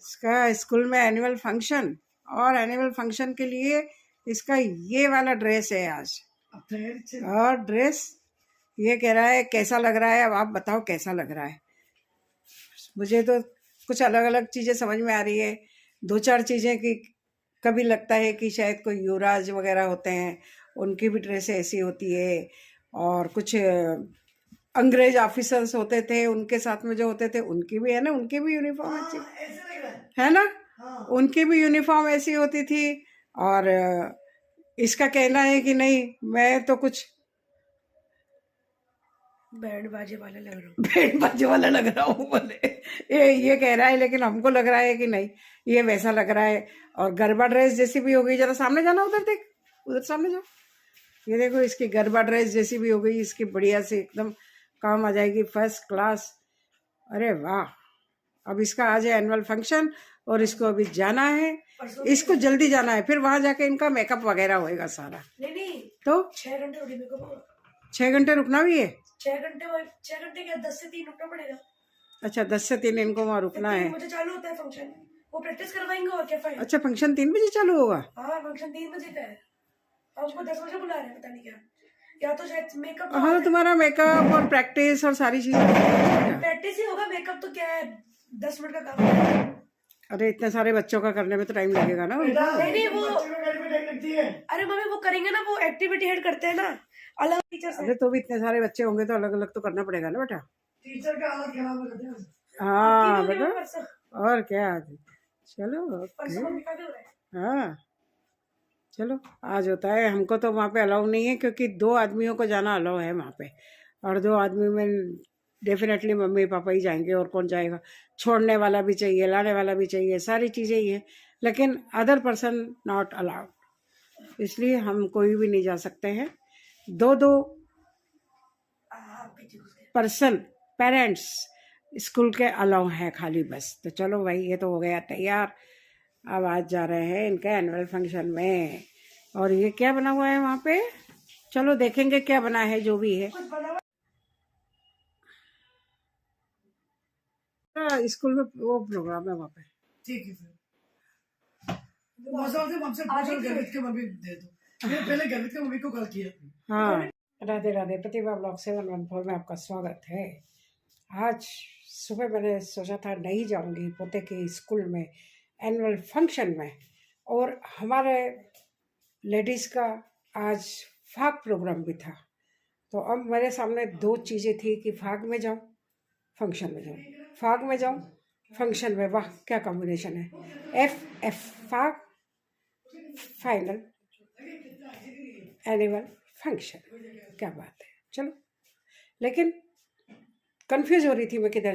इसका स्कूल में annual function, और एनुअल फंक्शन के लिए इसका ये वाला ड्रेस है आज। और ड्रेस ये कह रहा है कैसा लग रहा है, अब आप बताओ कैसा लग रहा है। मुझे तो कुछ अलग अलग चीज़ें समझ में आ रही है, दो चार चीज़ें कि कभी लगता है कि शायद कोई युवराज वगैरह होते हैं उनकी भी ड्रेस ऐसी होती है, और कुछ अंग्रेज ऑफिसर्स होते थे उनके साथ में जो होते थे उनकी भी है ना, उनकी भी यूनिफॉर्म अच्छी है ना, उनकी भी यूनिफॉर्म ऐसी होती थी। और इसका कहना है कि नहीं मैं तो कुछ बैंड बाजे वाला लग रहा हूँ, बैंड बाजे वाला लग रहा हूँ बोले ये कह रहा है, लेकिन हमको लग रहा है कि नहीं ये वैसा लग रहा है। और गरबा ड्रेस जैसी भी हो गई, जरा सामने जाना, उधर देख, उधर सामने जाओ, ये देखो इसकी गरबा ड्रेस जैसी भी हो गई, इसकी बढ़िया से एकदम काम आ जाएगी, फर्स्ट क्लास। अरे वाह, अब इसका आज है एनुअल फंक्शन और इसको अभी जाना है, इसको जल्दी जाना है, फिर वहां जाके इनका मेकअप वगैरह होएगा सारा। नहीं तो 6 घंटे रोटी मेकअप, 6 घंटे रुकना भी है, 6 घंटे क्या 10 से 3 रुकना पड़ेगा। अच्छा 10 से 3 इनको वहाँ रुकना है। 3 बजे चालू होता है फंक्शन, वो प्रैक्टिस करवाएंगे और क्या फाइल। अच्छा फंक्शन 3 बजे चालू होगा? हाँ फंक्शन 3 बजे का है, हमको 10 बजे बुला रहे हैं, पता नहीं क्या, या तो शायद मेकअप। हाँ तो तुम्हारा मेकअप और प्रैक्टिस और सारी चीजें प्रैक्टिस ही होगा, मेकअप तो क्या है 10 मिनट का काम है। अरे इतने सारे बच्चों का करने में तो टाइम लगेगा ना। नहीं वो अरे मम्मी वो करेंगे ना, वो एक्टिविटी हेड करते हैं ना अलग टीचर से। अरे तो भी इतने सारे बच्चे होंगे तो अलग अलग तो करना पड़ेगा ना बेटा। टीचर का अलग खराब करते हैं। हाँ बेटा, और क्या, चलो हाँ चलो आज होता है। हमको तो वहाँ पे अलाउ नहीं है क्योंकि 2 आदमियों को जाना अलाउ है वहाँ पे, और 2 आदमी में डेफिनेटली मम्मी पापा ही जाएंगे, और कौन जाएगा। छोड़ने वाला भी चाहिए, लाने वाला भी चाहिए, सारी चीज़ें ही हैं, लेकिन अदर पर्सन नॉट अलाउड, इसलिए हम कोई भी नहीं जा सकते हैं। 2 पर्सन पेरेंट्स स्कूल के अलाउ हैं खाली, बस। तो चलो भाई ये तो हो गया तैयार, अब आज जा रहे हैं इनके एनुअल फंक्शन में। और ये क्या बना हुआ है वहाँ पे, चलो देखेंगे क्या बना है, जो भी है। स्कूल में वो प्रोग्राम है वहाँ पे, ठीक है फिर हमसे गर्वित के मम्मी दे दो, पहले गर्वित के मम्मी को कॉल किया। हाँ राधे राधे, प्रतिभा ब्लॉग 714 में आपका स्वागत है। आज सुबह मैंने सोचा था नहीं जाऊंगी पोते के स्कूल में एनुअल फंक्शन में, और हमारे लेडीज़ का आज फाग प्रोग्राम भी था। तो अब मेरे सामने 2 चीज़ें थी कि फाग में जाऊं फंक्शन में जाऊं, फाग में जाऊं फंक्शन में, वाह क्या कॉम्बिनेशन है। एफ फाग फाइनल एनुअल फंक्शन, क्या बात है। चलो, लेकिन कंफ्यूज हो रही थी मैं किधर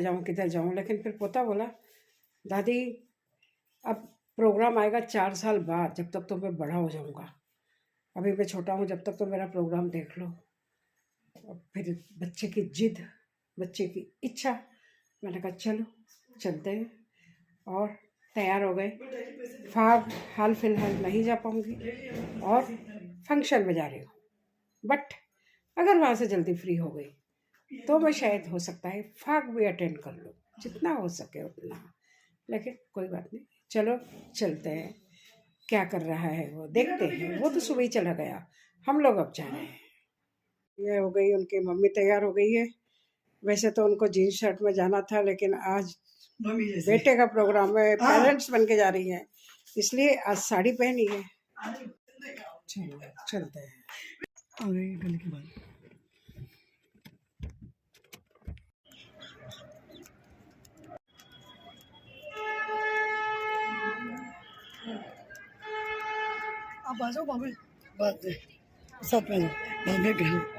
जाऊं, लेकिन फिर पोता बोला दादी अब प्रोग्राम आएगा 4 साल बाद, जब तक तो मैं बड़ा हो जाऊंगा, अभी मैं छोटा हूँ, जब तक तो मेरा प्रोग्राम देख लो। और फिर बच्चे की जिद, बच्चे की इच्छा, मैंने कहा चलो चलते हैं, और तैयार हो गए। फाग हाल फिलहाल नहीं जा पाऊंगी और फंक्शन में जा रही हूँ, बट अगर वहाँ से जल्दी फ्री हो गई तो मैं शायद हो सकता है फाग भी अटेंड कर लूँ, जितना हो सके उतना, लेकिन कोई बात नहीं, चलो चलते हैं। क्या कर रहा है वो देखते हैं, वो तो सुबह ही चला गया, हम लोग अब जा रहे हैं। ये हो गई उनकी मम्मी तैयार हो गई है, वैसे तो उनको जीन्स शर्ट में जाना था, लेकिन आज बेटे का प्रोग्राम है, पेरेंट्स बन के जा रही है, इसलिए आज साड़ी पहनी है। चलते हैं। गले के बाद आप आ जाओ बाबू, बात सब पहले बाद में कर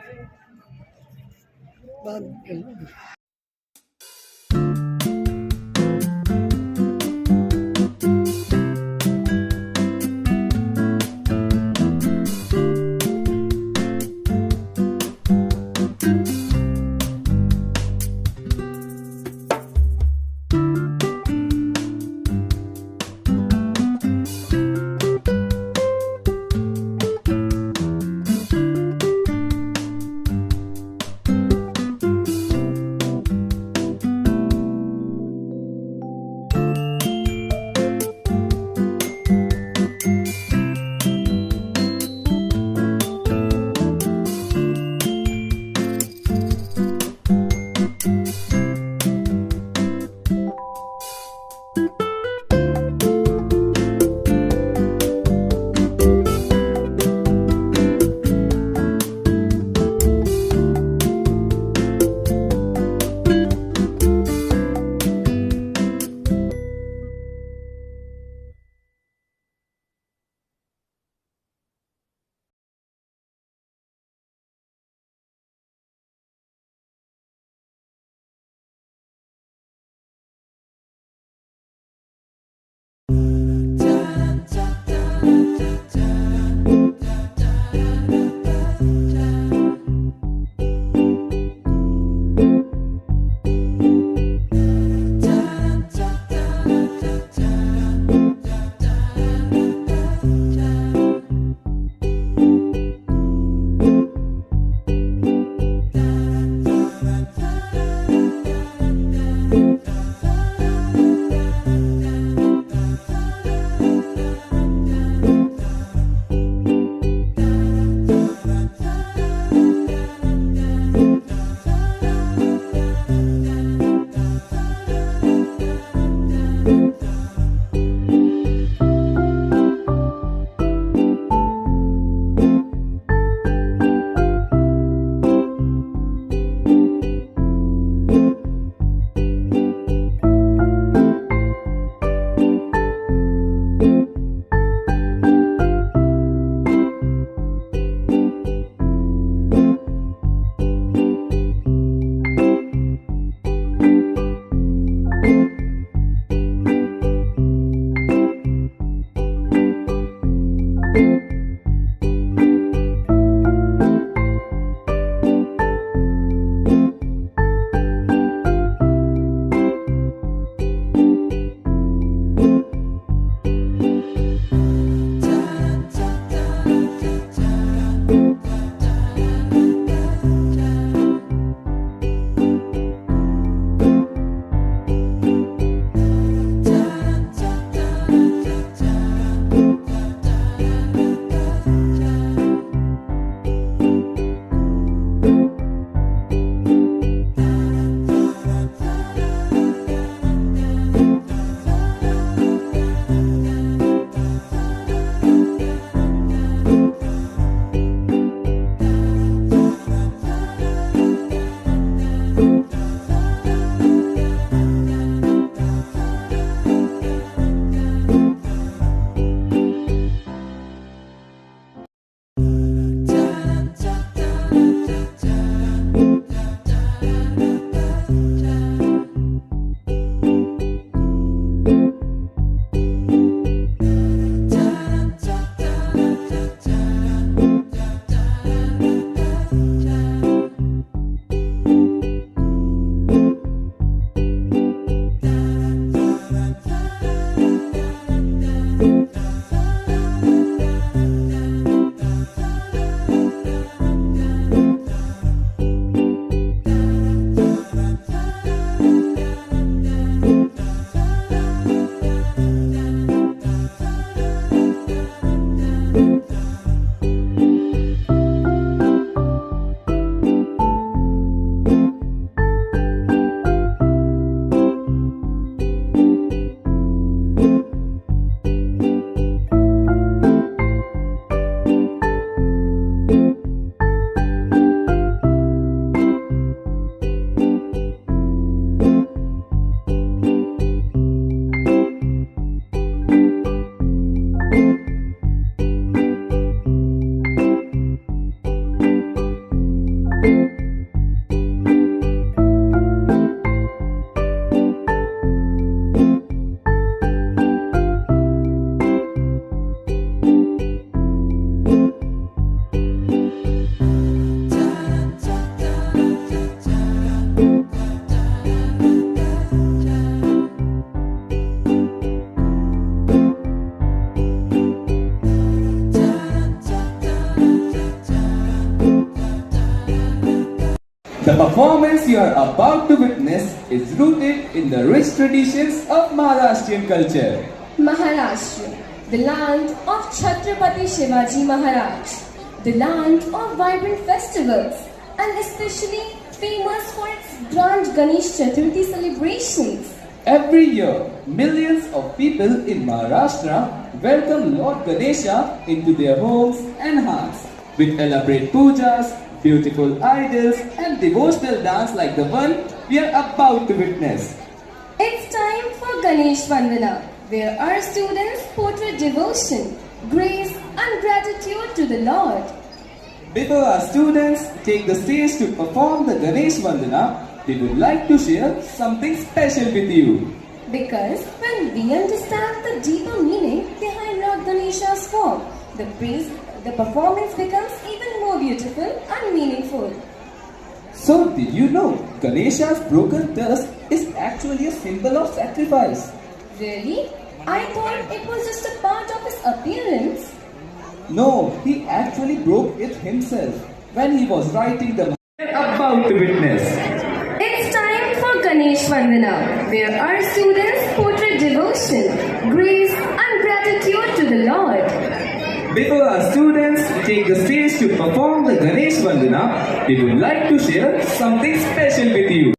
The performance you are about to witness is rooted in the rich traditions of Maharashtrian culture. Maharashtra, the land of Chhatrapati Shivaji Maharaj, the land of vibrant festivals, and especially famous for its grand Ganesh Chaturthi celebrations. Every year, millions of people in Maharashtra welcome Lord Ganesha into their homes and hearts with elaborate pujas, beautiful idols, and devotional dance like the one we are about to witness. It's time for Ganesh Vandana, where our students portray devotion, grace, and gratitude to the Lord. Before our students take the stage to perform the Ganesh Vandana, we would like to share something special with you. Because when we understand the deeper meaning behind Lord Ganesha's form, the performance becomes even more beautiful and meaningful. So, did you know Ganesha's broken tusk is actually a symbol of sacrifice? Really? I thought it was just a part of his appearance. No, he actually broke it himself when he was writing the we are about to witness. It's time for Ganesh Vandana, where our students portray devotion, grace, and gratitude to the Lord. Before our students take the stage to perform the Ganesh Vandana, we would like to share something special with you.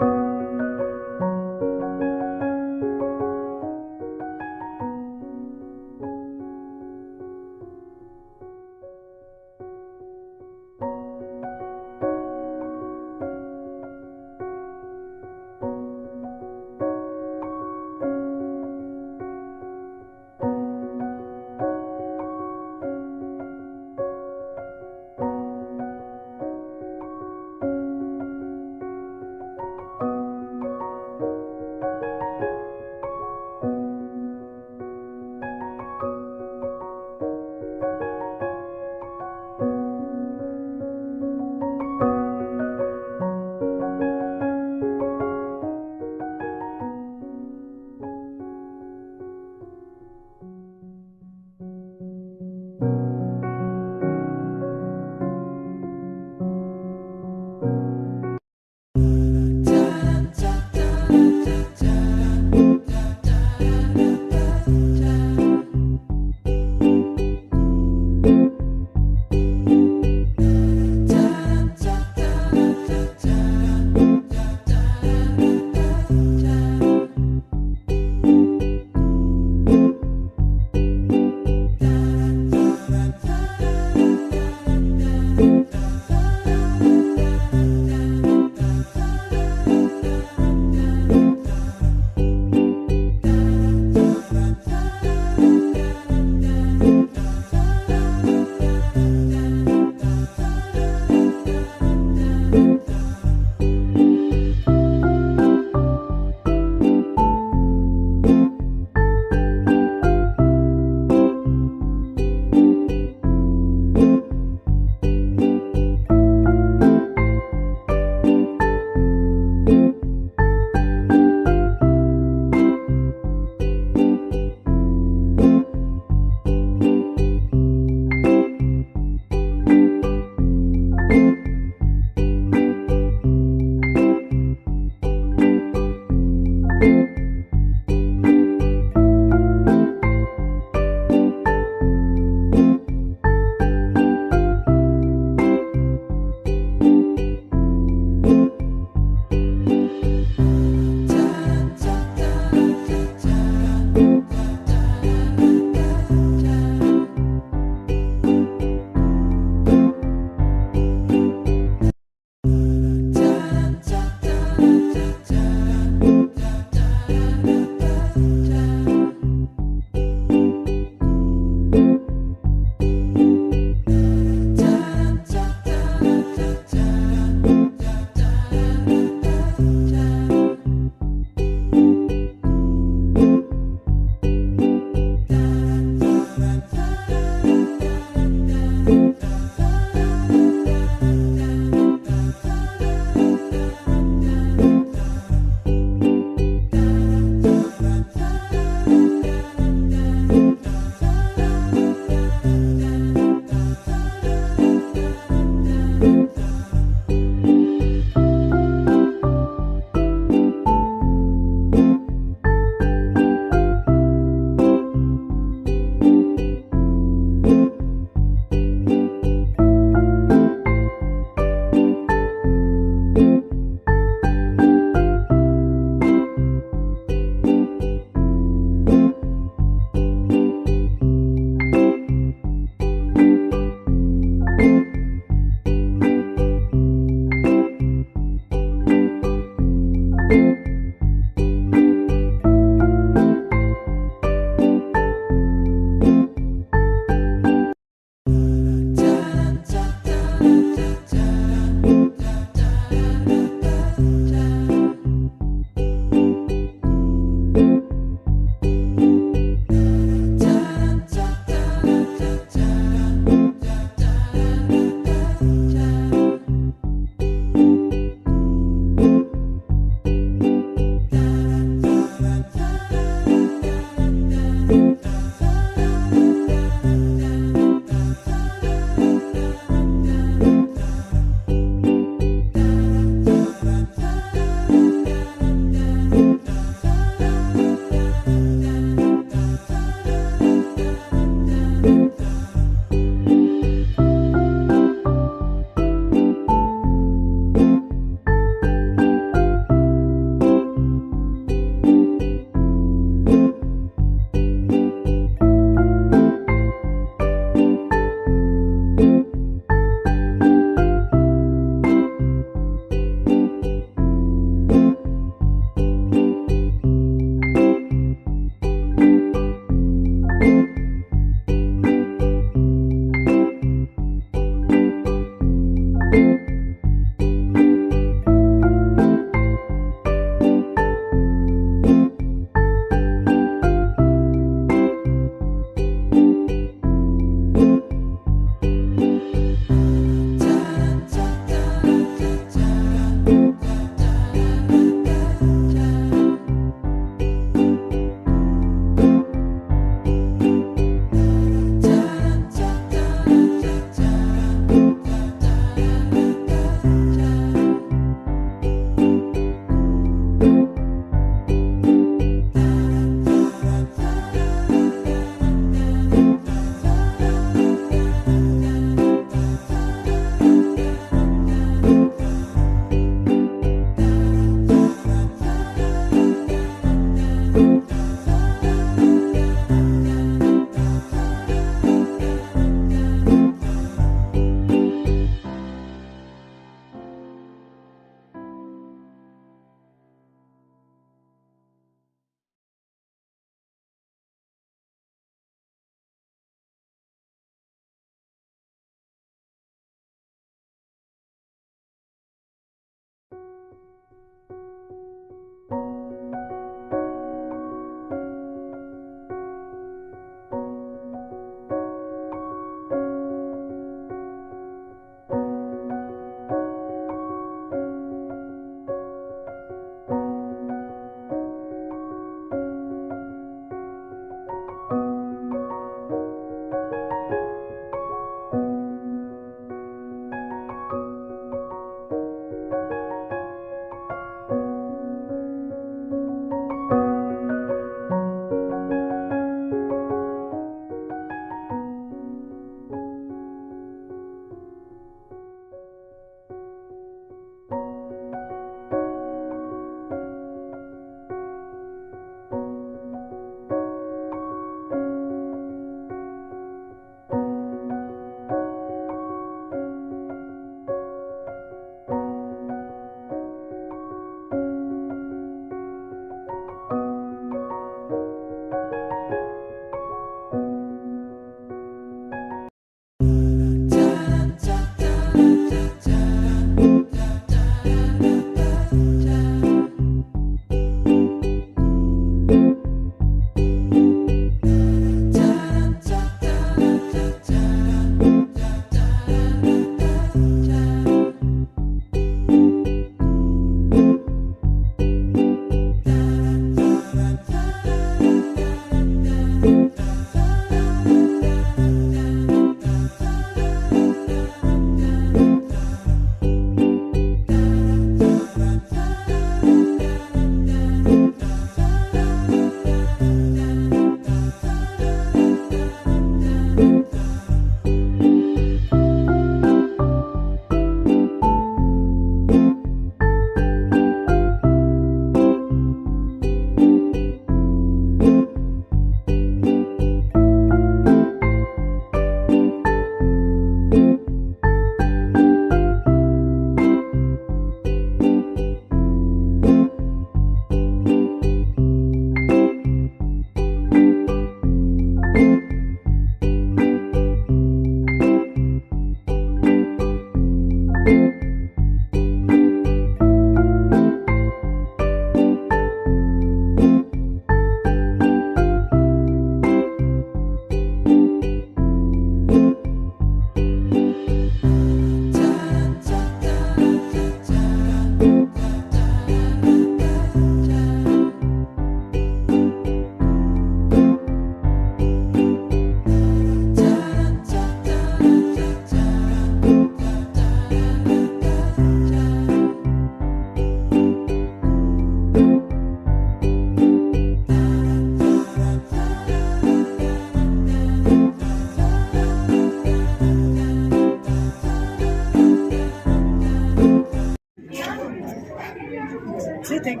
You think?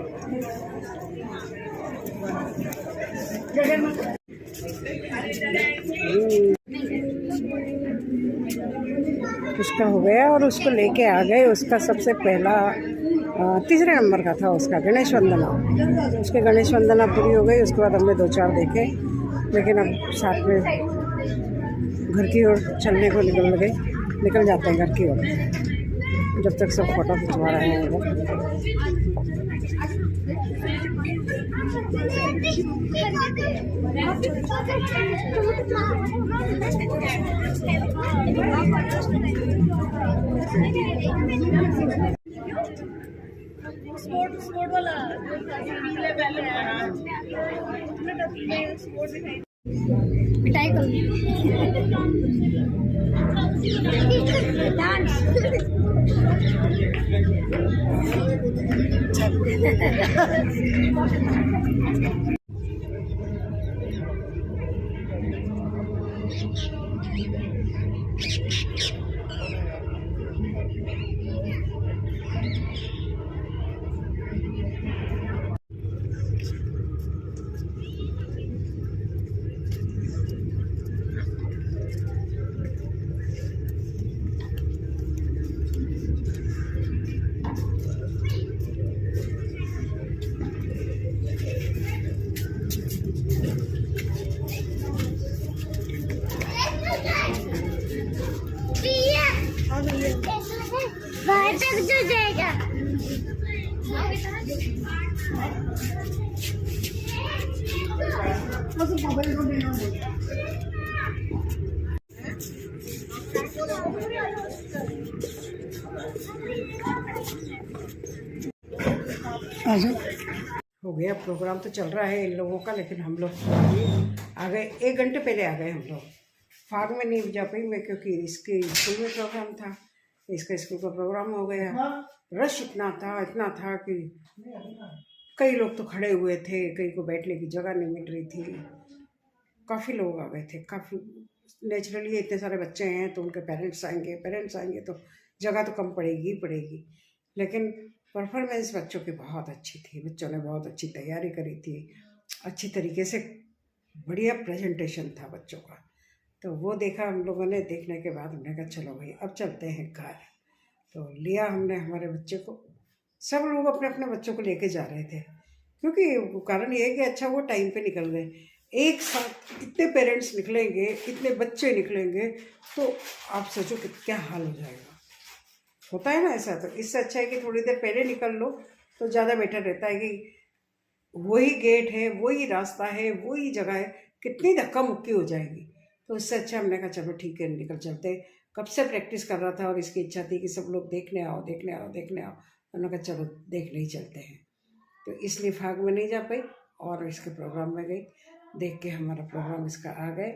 क्या करना? उसका हो गया और उसको लेके आ गए। उसका सबसे पहला तीसरे नंबर का था उसका गणेश वंदना। उसके गणेश वंदना पूरी हो गई। उसके बाद हमने 2-4 देखे, लेकिन अब साथ में घर की ओर चलने को निकल जाते हैं घर की ओर, जब तक सब फोटो खिंचवा रहे हैं उधर। स्पोर्ट वाला पिटाई कर डांस बाहर तक जो जाएगा। हो गया प्रोग्राम तो चल रहा है इन लोगों का, लेकिन हम लोग आ गए 1 घंटे पहले आ गए हम लोग। फाग में नहीं जा पाई मैं, क्योंकि इसके स्कूल में प्रोग्राम था। इसका स्कूल का प्रोग्राम हो गया। रश इतना था कि कई लोग तो खड़े हुए थे, कई को बैठने की जगह नहीं मिल रही थी। काफ़ी लोग आ गए थे, काफ़ी नेचुरली। इतने सारे बच्चे हैं तो उनके पेरेंट्स आएंगे तो जगह तो कम पड़ेगी ही पड़ेगी। लेकिन परफॉर्मेंस बच्चों की बहुत अच्छी थी। बच्चों ने बहुत अच्छी तैयारी करी थी, अच्छी तरीके से बढ़िया प्रेजेंटेशन था बच्चों का। तो वो देखा हम लोगों ने। देखने के बाद हमने कहा चलो भाई अब चलते हैं घर। तो लिया हमने हमारे बच्चे को। सब लोग अपने अपने बच्चों को लेके जा रहे थे, क्योंकि कारण ये है कि अच्छा वो टाइम पे निकल गए। एक साथ इतने पेरेंट्स निकलेंगे, इतने बच्चे निकलेंगे, तो आप सोचो कि क्या हाल हो जाएगा। होता है ना ऐसा। तो इससे अच्छा है कि थोड़ी देर पहले निकल लो तो ज़्यादा बेटर रहता है कि वही गेट है, वही रास्ता है, वही जगह है, कितनी धक्का मुक्की हो जाएगी। तो इससे अच्छा हमने कहा चलो ठीक है निकल चलते हैं। कब से प्रैक्टिस कर रहा था और इसकी इच्छा थी कि सब लोग देखने आओ। हमने कहा चलो देखने ही चलते हैं। तो इसलिए फाग में नहीं जा पाई और इसके प्रोग्राम में गई। देख के हमारा प्रोग्राम इसका आ गए।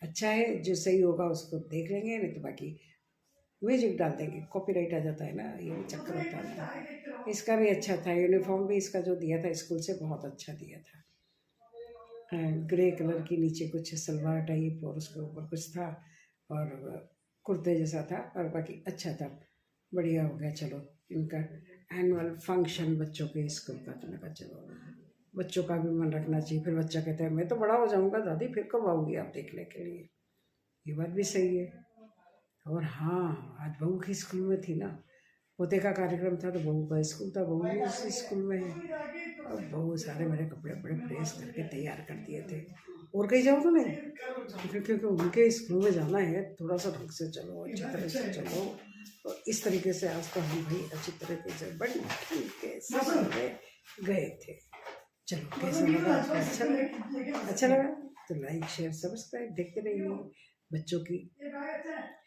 अच्छा है, जो सही होगा उसको देख लेंगे, नहीं तो बाकी म्यूजिक डाल देंगे। कॉपीराइट आ जाता है ना, ये भी चक्कर होता है। इसका भी अच्छा था। यूनिफॉर्म भी इसका जो दिया था स्कूल से बहुत अच्छा दिया था। ग्रे कलर की नीचे कुछ सलवार टाइप और उसके ऊपर कुछ था और कुर्ते जैसा था, और बाकी अच्छा था, बढ़िया हो गया। चलो इनका एनुअल फंक्शन बच्चों के स्कूल का, तो मैंने कहा चलो बच्चों का भी मन रखना चाहिए। फिर बच्चा कहता है मैं तो बड़ा हो जाऊंगा दादी, फिर कब आऊँगी आप देखने के लिए। ये बात भी सही है। और हाँ, आज बहू की स्कूल में थी ना, पोते का कार्यक्रम था तो बहू का स्कूल था। बहू भी उसी स्कूल में है। और बहू सारे मेरे कपड़े बड़े प्रेस करके तैयार कर दिए थे। और कहीं जाओ तो नहीं, क्योंकि उनके स्कूल में जाना है। थोड़ा सा ढंग से चलो, अच्छी तरह से चलो। तो इस तरीके से आज तो हम भाई अच्छी तरीके से बड़ी के साथ गए थे। चलो कैसा लगा आपको? अच्छा लगा तो लाइक शेयर सब्सक्राइब देखते रहिए। बच्चों की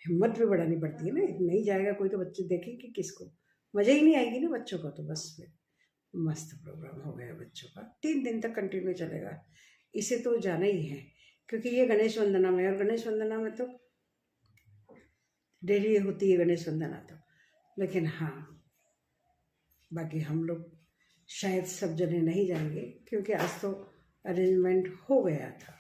हिम्मत भी बढ़ानी पड़ती है ना। नहीं जाएगा कोई तो बच्चे देखेंगे किसको, मज़ा ही नहीं आएगी ना बच्चों को। तो बस फिर मस्त प्रोग्राम हो गया बच्चों का। 3 दिन तक कंटिन्यू चलेगा। इसे तो जाना ही है, क्योंकि ये गणेश वंदना में, और गणेश वंदना में तो डेली होती है गणेश वंदना तो। लेकिन हाँ, बाकी हम लोग शायद सब जने नहीं जाएंगे, क्योंकि आज तो अरेंजमेंट हो गया था।